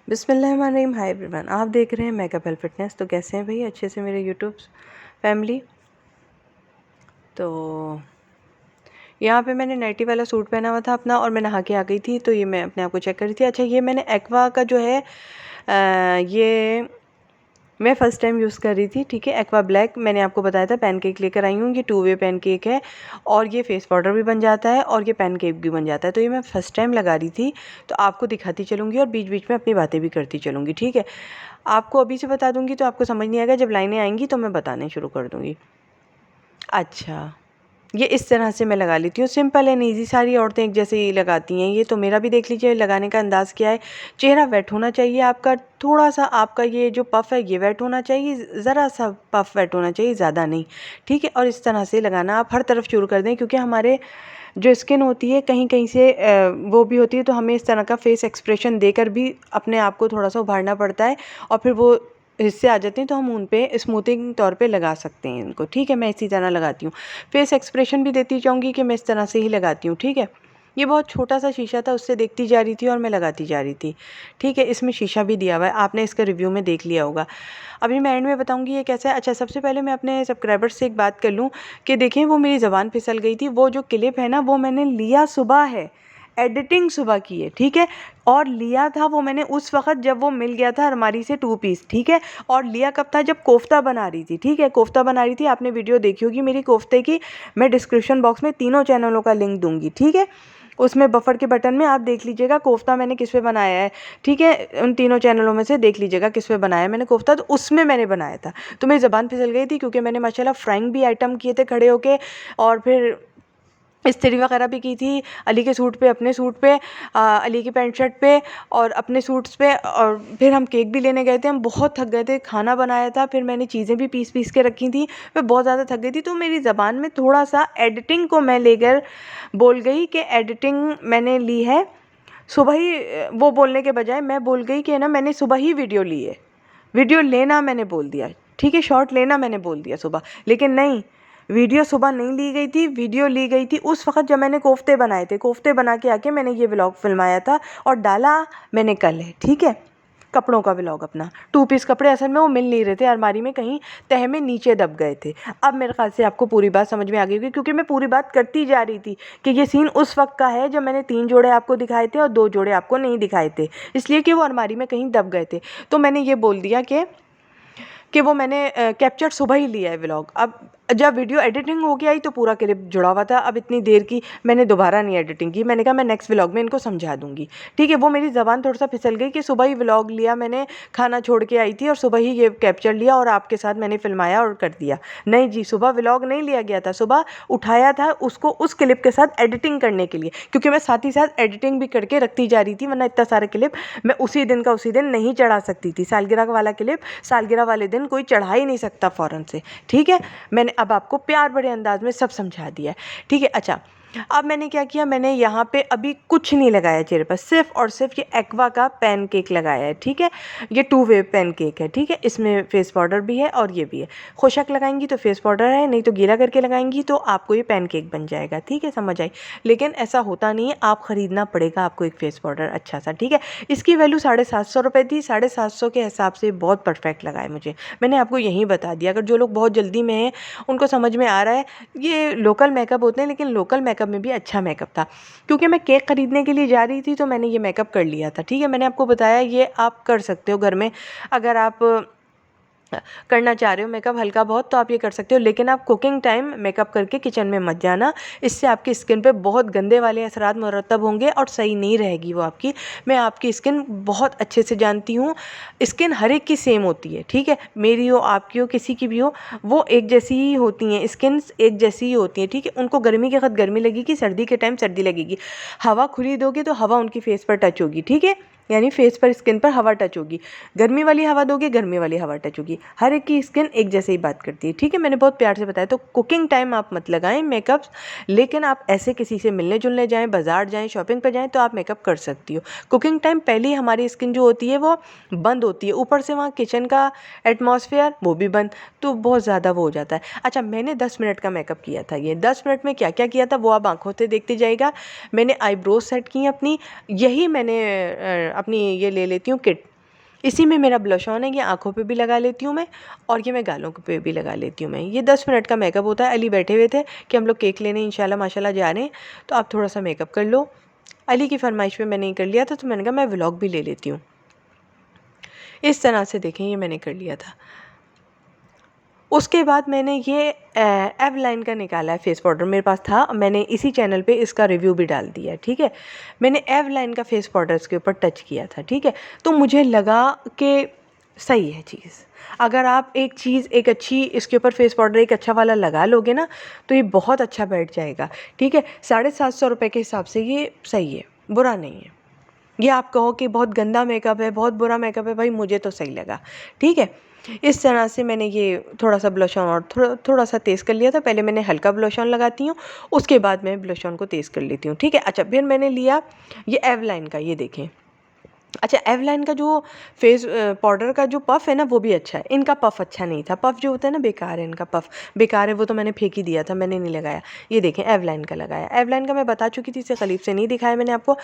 बिस्मिल्लाहिर्रहमानिर्रहीम। Hi everyone, आप देख रहे हैं मेकअप हेल्थ फिटनेस। तो कैसे हैं भाई? अच्छे से मेरे यूट्यूब फैमिली। तो यहाँ पे मैंने नाइटी वाला सूट पहना हुआ था अपना, और मैं नहा के आ गई थी। तो ये मैं अपने आप को चेक कर रही थी। अच्छा, ये मैंने एक्वा का जो है ये मैं फ़र्स्ट टाइम यूज़ कर रही थी। ठीक है, एक्वा ब्लैक मैंने आपको बताया था। पैनकेक लेकर आई हूँ। ये 2 वे पैनकेक है, और ये फेस पाउडर भी बन जाता है और ये पैनकेक भी बन जाता है। तो ये मैं फ़र्स्ट टाइम लगा रही थी, तो आपको दिखाती चलूँगी और बीच बीच में अपनी बातें भी करती चलूँगी। ठीक है, आपको अभी से बता दूँगी तो आपको समझ नहीं आएगा, जब लाइनें आएंगी तो मैं बताने शुरू कर दूँगी। अच्छा, ये इस तरह से मैं लगा लेती हूँ, सिंपल एंड ईजी। सारी औरतें एक जैसे ही लगाती हैं। ये तो मेरा भी देख लीजिए लगाने का अंदाज़ क्या है। चेहरा वेट होना चाहिए आपका, थोड़ा सा आपका ये जो पफ़ है ये वेट होना चाहिए, ज़रा सा पफ़ वेट होना चाहिए, ज़्यादा नहीं। ठीक है, और इस तरह से लगाना आप हर तरफ शुरू कर दें, क्योंकि हमारे जो स्किन होती है कहीं कहीं से वो भी होती है, तो हमें इस तरह का फेस एक्सप्रेशन देकर भी अपने आप को थोड़ा सा उभारना पड़ता है, और फिर वो हिस्से आ जाते हैं तो हम उन पे स्मूथिंग तौर पे लगा सकते हैं इनको। ठीक है, मैं इसी तरह लगाती हूँ। फेस एक्सप्रेशन भी देती जाऊँगी कि मैं इस तरह से ही लगाती हूँ। ठीक है, ये बहुत छोटा सा शीशा था, उससे देखती जा रही थी और मैं लगाती जा रही थी। ठीक है, इसमें शीशा भी दिया हुआ है, आपने इसका रिव्यू में देख लिया होगा। अभी मैं एंड में बताऊँगी ये कैसा है। अच्छा, सबसे पहले मैं अपने सब्सक्राइबर्स से एक बात कर लूँ कि देखें, वो मेरी ज़बान फिसल गई थी। वो जो क्लिप है ना, वो मैंने लिया सुबह है, एडिटिंग सुबह की है। ठीक है, और लिया था वो मैंने उस वक्त जब वो मिल गया था अलमारी से 2 पीस। ठीक है, और लिया कब था? जब कोफ्ता बना रही थी। ठीक है, कोफ्ता बना रही थी, आपने वीडियो देखी होगी मेरी कोफ्ते की। मैं डिस्क्रिप्शन बॉक्स में तीनों चैनलों का लिंक दूंगी। ठीक है, उसमें बफर के बटन में आप देख लीजिएगा कोफ्ता मैंने किस पे बनाया है। ठीक है, उन तीनों चैनलों में से देख लीजिएगा किस पे बनाया है मैंने कोफ्ता, तो उसमें मैंने बनाया था। तो मेरी ज़बान फिसल गई थी, क्योंकि मैंने माशाल्लाह फ्राइंग भी आइटम किए थे खड़े होके, और फिर इस्त्री वगैरह भी की थी अली के सूट पे, अपने सूट पे, अली की पैंट शर्ट पे, और अपने सूट्स पे। और फिर हम केक भी लेने गए थे, हम बहुत थक गए थे, खाना बनाया था, फिर मैंने चीज़ें भी पीस पीस के रखी थी, मैं बहुत ज़्यादा थक गई थी। तो मेरी ज़बान में थोड़ा सा एडिटिंग को मैं लेकर बोल गई कि एडिटिंग मैंने ली है सुबह ही। वो बोलने के बजाय मैं बोल गई कि ना मैंने सुबह ही वीडियो ली है, वीडियो लेना मैंने बोल दिया। ठीक है, शॉर्ट लेना मैंने बोल दिया सुबह, लेकिन नहीं, वीडियो सुबह नहीं ली गई थी। वीडियो ली गई थी उस वक्त जब मैंने कोफ्ते बनाए थे। कोफ्ते बना के आके मैंने ये व्लॉग फिल्माया था, और डाला मैंने कल है। ठीक है, कपड़ों का व्लॉग अपना। 2 पीस कपड़े असल में वो मिल नहीं रहे थे अलमारी में, कहीं तह में नीचे दब गए थे। अब मेरे ख्याल से आपको पूरी बात समझ में आ गई होगी, क्योंकि मैं पूरी बात करती जा रही थी कि ये सीन उस वक्त का है जब मैंने 3 जोड़े आपको दिखाए थे और 2 जोड़े आपको नहीं दिखाए थे, इसलिए कि वो अलमारी में कहीं दब गए थे। तो मैंने ये बोल दिया कि वो मैंने कैप्चर सुबह ही लिया है व्लॉग। अब जब वीडियो एडिटिंग हो गई आई तो पूरा क्लिप जुड़ा हुआ था। अब इतनी देर की मैंने दोबारा नहीं एडिटिंग की, मैंने कहा मैं नेक्स्ट व्लॉग में इनको समझा दूंगी। ठीक है, वो मेरी ज़बान थोड़ा सा फिसल गई कि सुबह ही व्लॉग लिया मैंने, खाना छोड़ के आई थी और सुबह ही ये कैप्चर लिया और आपके साथ मैंने फिल्माया और कर दिया। नहीं जी, सुबह व्लॉग नहीं लिया गया था, सुबह उठाया था उसको उस क्लिप के साथ एडिटिंग करने के लिए, क्योंकि मैं साथ ही साथ एडिटिंग भी करके रखती जा रही थी, वरना इतना सारा क्लिप मैं उसी दिन का उसी दिन नहीं चढ़ा सकती थी। सालगिरह वाला क्लिप सालगिरह वाले दिन कोई चढ़ा ही नहीं सकता फ़ौरन से। ठीक है, मैंने अब आपको प्यार भरे अंदाज में सब समझा दिया है। ठीक है, अच्छा, अब मैंने क्या किया, मैंने यहाँ पे अभी कुछ नहीं लगाया चेहरे पर, सिर्फ और सिर्फ ये एक्वा का पैनकेक लगाया है। ठीक है, ये 2 वे पैनकेक है। ठीक है, इसमें फेस पाउडर भी है और ये भी है। खुशक लगाएंगी तो फेस पाउडर है, नहीं तो गीला करके लगाएंगी तो आपको ये पैनकेक बन जाएगा। ठीक है, समझ आई। लेकिन ऐसा होता नहीं है, आप ख़रीदना पड़ेगा आपको एक फेस पाउडर अच्छा सा। ठीक है, इसकी वैल्यू 750 रुपये थी। 750 के हिसाब से बहुत परफेक्ट लगा है मुझे। मैंने आपको यहीं बता दिया, अगर जो लोग बहुत जल्दी में हैं उनको समझ में आ रहा है, ये लोकल मेकअप होते हैं, लेकिन लोकल मेकअप में भी अच्छा मेकअप था। क्योंकि मैं केक ख़रीदने के लिए जा रही थी तो मैंने ये मेकअप कर लिया था। ठीक है, मैंने आपको बताया ये आप कर सकते हो घर में, अगर आप करना चाह रहे हो मेकअप हल्का बहुत तो आप ये कर सकते हो, लेकिन आप कुकिंग टाइम मेकअप करके किचन में मत जाना, इससे आपकी स्किन पे बहुत गंदे वाले असरात मुरतब होंगे और सही नहीं रहेगी वो आपकी। मैं आपकी स्किन बहुत अच्छे से जानती हूँ, स्किन हर एक की सेम होती है। ठीक है, मेरी हो, आपकी हो, किसी की भी हो, वो एक जैसी ही होती हैं, स्किन एक जैसी ही होती है। ठीक है, उनको गर्मी के वक्त गर्मी लगेगी, सर्दी के टाइम सर्दी लगेगी। हवा खुली दोगे तो हवा उनकी फेस पर टच होगी। ठीक है, यानी फेस पर स्किन पर हवा टच होगी, गर्मी वाली हवा दोगे गर्मी वाली हवा टच होगी। हर एक की स्किन एक जैसे ही बात करती है। ठीक है, मैंने बहुत प्यार से बताया। तो कुकिंग टाइम आप मत लगाएं मेकअप्स, लेकिन आप ऐसे किसी से मिलने जुलने जाएं, बाजार जाएं, शॉपिंग पर जाएं तो आप मेकअप कर सकती हो। कुकिंग टाइम पहले ही हमारी स्किन जो होती है वो बंद होती है, ऊपर से वहाँ किचन का एटमॉस्फेयर वो भी बंद, तो बहुत ज़्यादा वो हो जाता है। अच्छा, मैंने 10 मिनट का मेकअप किया था। ये 10 मिनट में क्या क्या किया था वो आप आंखों से देखते जाइएगा। मैंने आईब्रोज सेट की अपनी, यही मैंने अपनी ये ले लेती हूँ किट, इसी में मेरा ब्लश ऑन है, ये आँखों पे भी लगा लेती हूँ मैं और ये मैं गालों पे भी लगा लेती हूँ मैं। ये 10 मिनट का मेकअप होता है। अली बैठे हुए थे कि हम लोग केक लेने इंशाल्लाह माशाल्लाह जा रहे हैं, तो आप थोड़ा सा मेकअप कर लो। अली की फरमाइश पे मैंने कर लिया था, तो मैंने कहा मैं व्लॉग भी ले लेती हूँ। इस तरह से देखें ये मैंने कर लिया था। उसके बाद मैंने ये एवलाइन का निकाला है फेस पाउडर, मेरे पास था, मैंने इसी चैनल पे इसका रिव्यू भी डाल दिया है, ठीक है। मैंने एवलाइन का फेस पाउडर इसके ऊपर टच किया था, ठीक है। तो मुझे लगा कि सही है चीज़। अगर आप एक चीज़ एक अच्छी इसके ऊपर फेस पाउडर एक अच्छा वाला लगा लोगे ना, तो ये बहुत अच्छा बैठ जाएगा, ठीक है। 750 रुपये के हिसाब से ये सही है, बुरा नहीं है। ये आप कहो कि बहुत गंदा मेकअप है, बहुत बुरा मेकअप है, भाई मुझे तो सही लगा, ठीक है। इस तरह से मैंने ये थोड़ा सा ब्लश ऑन और थोड़ा सा तेज़ कर लिया था। पहले मैंने हल्का ब्लश ऑन लगाती हूँ, उसके बाद मैं ब्लश ऑन को तेज़ कर लेती हूँ, ठीक है। अच्छा, फिर मैंने लिया ये एवलाइन का, ये देखें। अच्छा, एवलाइन का जो फेस पाउडर का जो पफ़ है ना, वो भी अच्छा है। इनका पफ़ अच्छा नहीं था, पफ़ जो होता है ना बेकार है, इनका पफ़ बेकार है, वो तो मैंने फेंक ही दिया था, मैंने नहीं लगाया। ये देखें एवलाइन का लगाया। एवलाइन का मैं बता चुकी थी, इसे करीब से नहीं दिखाया मैंने आपको।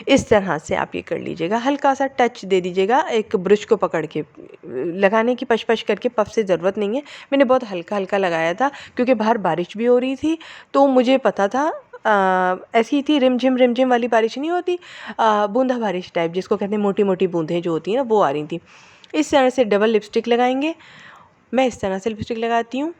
इस तरह से आप ये कर लीजिएगा, हल्का सा टच दे दीजिएगा, एक ब्रश को पकड़ के लगाने की पश करके, पफ़ से ज़रूरत नहीं है। मैंने बहुत हल्का हल्का लगाया था क्योंकि बाहर बारिश भी हो रही थी, तो मुझे पता था ऐसी ही थी, रिमझिम वाली बारिश नहीं होती, बूंदा बारिश टाइप जिसको कहते हैं, मोटी मोटी बूंदें जो होती हैं ना, वो आ रही थी। इस तरह से डबल लिपस्टिक लगाएंगे। मैं इस तरह से लिपस्टिक लगाती हूँ।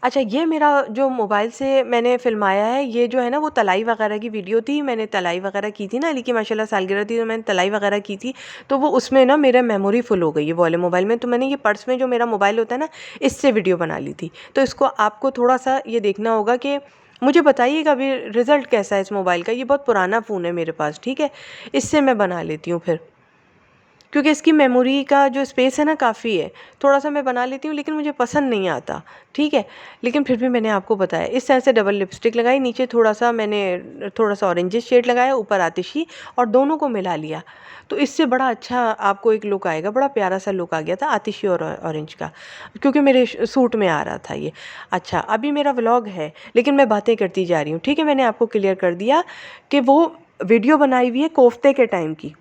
अच्छा, ये मेरा जो मोबाइल से मैंने फ़िल्माया है, ये जो है ना वो तलाई वगैरह की वीडियो थी। मैंने तलाई वगैरह की थी ना, अली की माशाल्लाह सालगिरह थी, तो मैंने तलाई वगैरह की थी। तो वो उसमें ना मेरा मेमोरी फुल हो गई है वो वाले मोबाइल में, तो मैंने ये पर्स में जो मेरा मोबाइल होता है ना, इससे वीडियो बना ली थी। तो इसको आपको थोड़ा सा ये देखना होगा कि मुझे बताइएगा अभी रिज़ल्ट कैसा है इस मोबाइल का। ये बहुत पुराना फ़ोन है मेरे पास, ठीक है। इससे मैं बना लेती हूँ फिर, क्योंकि इसकी मेमोरी का जो स्पेस है ना काफ़ी है। थोड़ा सा मैं बना लेती हूँ, लेकिन मुझे पसंद नहीं आता, ठीक है। लेकिन फिर भी मैंने आपको बताया। इस तरह से डबल लिपस्टिक लगाई, नीचे थोड़ा सा मैंने थोड़ा सा ऑरेंजिश शेड लगाया, ऊपर आतिशी, और दोनों को मिला लिया। तो इससे बड़ा अच्छा आपको एक लुक आएगा, बड़ा प्यारा सा लुक आ गया था आतिशी और ऑरेंज का, क्योंकि मेरे सूट में आ रहा था ये। अच्छा, अभी मेरा व्लॉग है लेकिन मैं बातें करती जा रही हूँ, ठीक है। मैंने आपको क्लियर कर दिया कि वो वीडियो बनाई हुई है कोफ्ते के टाइम की,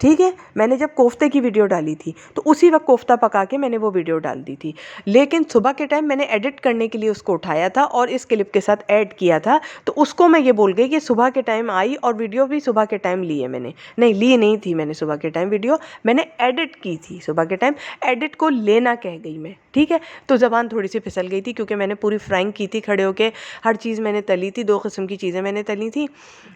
ठीक है। मैंने जब कोफ्ते की वीडियो डाली थी तो उसी वक्त कोफ्ता पका के मैंने वो वीडियो डाल दी थी, लेकिन सुबह के टाइम मैंने एडिट करने के लिए उसको उठाया था और इस क्लिप के साथ ऐड किया था। तो उसको मैं ये बोल गई कि सुबह के टाइम आई और वीडियो भी सुबह के टाइम ली है मैंने। नहीं, ली नहीं थी मैंने सुबह के टाइम वीडियो, मैंने एडिट की थी सुबह के टाइम। एडिट को लेना कह गई मैं, ठीक है। तो ज़बान थोड़ी सी फिसल गई थी क्योंकि मैंने पूरी फ्राइंग की थी खड़े होके, हर चीज़ मैंने तली थी, 2 किस्म की चीज़ें मैंने तली थी,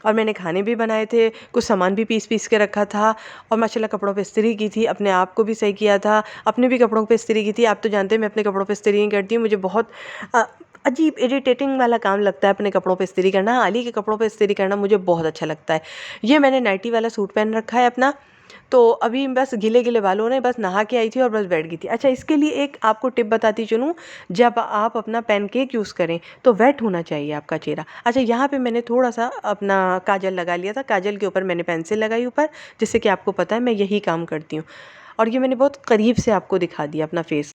और मैंने खाने भी बनाए थे, कुछ सामान भी पीस के रखा था, और माशाल्लाह कपड़ों पे इस्त्री की थी, अपने आप को भी सही किया था, अपने भी कपड़ों पे इस्त्री की थी। आप तो जानते हैं मैं अपने कपड़ों पे इस्त्री नहीं करती हूँ, मुझे बहुत अजीब इरिटेटिंग वाला काम लगता है अपने कपड़ों पे इस्त्री करना। अली के कपड़ों पे इस्त्री करना मुझे बहुत अच्छा लगता है। ये मैंने नाइटी वाला सूट पहन रखा है अपना, तो अभी बस गीले गीले बालों ने, बस नहा के आई थी और बस बैठ गई थी। अच्छा, इसके लिए एक आपको टिप बताती चलूँ, जब आप अपना पैनकेक यूज़ करें तो वेट होना चाहिए आपका चेहरा। अच्छा, यहाँ पे मैंने थोड़ा सा अपना काजल लगा लिया था, काजल के ऊपर मैंने पेंसिल लगाई ऊपर, जिससे कि आपको पता है मैं यही काम करती हूँ। और ये मैंने बहुत करीब से आपको दिखा दिया अपना फेस,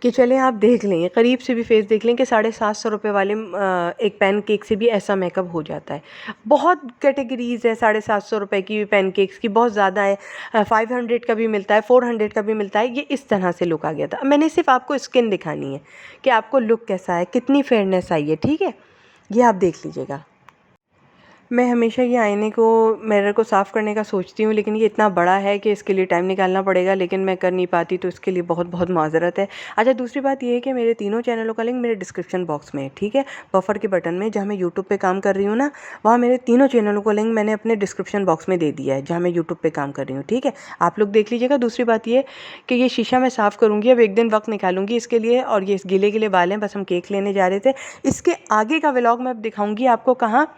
कि चलें आप देख लें, करीब से भी फेस देख लें कि 750 वाले एक पैनकेक से भी ऐसा मेकअप हो जाता है। बहुत कैटेगरीज़ है 750 की पैनकेक्स की, बहुत ज़्यादा है। 500 का भी मिलता है, 400 का भी मिलता है। ये इस तरह से लुक आ गया था। मैंने सिर्फ आपको स्किन दिखानी है कि आपको लुक कैसा है, कितनी फेयरनेस आई है, ठीक है। ये आप देख लीजिएगा। मैं हमेशा ये आईने को, मिरर को साफ़ करने का सोचती हूँ, लेकिन ये इतना बड़ा है कि इसके लिए टाइम निकालना पड़ेगा, लेकिन मैं कर नहीं पाती, तो इसके लिए बहुत बहुत माज़रत है। अच्छा, दूसरी बात ये है कि मेरे तीनों चैनलों का लिंक मेरे डिस्क्रिप्शन बॉक्स में है, ठीक है। बफर के बटन में, जहाँ मैं यूट्यूब पे काम कर रही हूँ ना, वहाँ मेरे तीनों चैनलों का लिंक मैंने अपने डिस्क्रिप्शन बॉक्स में दे दिया है, जहाँ मैं यूट्यूब पर काम कर रही हूँ, ठीक है। आप लोग देख लीजिएगा। दूसरी बात ये कि ये शीशा मैं साफ़ करूँगी, अब एक दिन वक्त निकालूंगी इसके लिए, और ये गीले गीले बाल हैं, बस हम केक लेने जा रहे थे। इसके आगे का व्लॉग मैं अब दिखाऊँगी आपको कहाँ,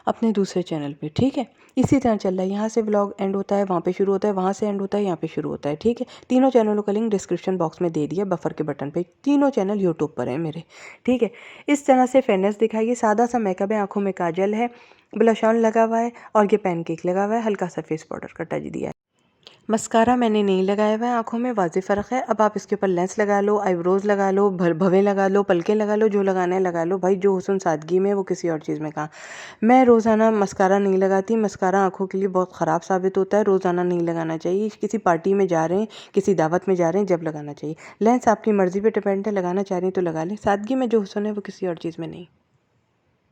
अपने दूसरे चैनल पे, ठीक है। इसी तरह चल रहा है, यहाँ से व्लॉग एंड होता है, वहाँ पे शुरू होता है, वहाँ से एंड होता है, यहाँ पे शुरू होता है, ठीक है। तीनों चैनलों का लिंक डिस्क्रिप्शन बॉक्स में दे दिया, बफर के बटन पे। तीनों चैनल यूट्यूब पर हैं मेरे, ठीक है। इस तरह से फेयरनेस दिखाइए, सादा सा मेकअप है, आँखों में काजल है, ब्लश ऑन लगा हुआ है, और ये पैनकेक लगा हुआ है, हल्का सा फेस पाउडर का टच दिया है। मस्कारा मैंने नहीं लगाया हुआ है आँखों में, वाज़िह फ़र्क है। अब आप इसके ऊपर लेंस लगा लो, आईब्रोज़ लगा लो, भवें लगा लो, पलकें लगा लो, जो लगाना है लगा लो भाई। जो हुस्न सादगी में है वो किसी और चीज़ में कहाँ। मैं रोज़ाना मस्कारा नहीं लगाती। मस्कारा आँखों के लिए बहुत ख़राब साबित होता है, रोज़ाना नहीं लगाना चाहिए। किसी पार्टी में जा रहे हैं, किसी दावत में जा रहे हैं, जब लगाना चाहिए। लेंस आपकी मर्ज़ी पे डिपेंड है, लगाना चाह रही हैं तो लगा लें। सादगी में जो हुस्न है वो किसी और चीज़ में नहीं।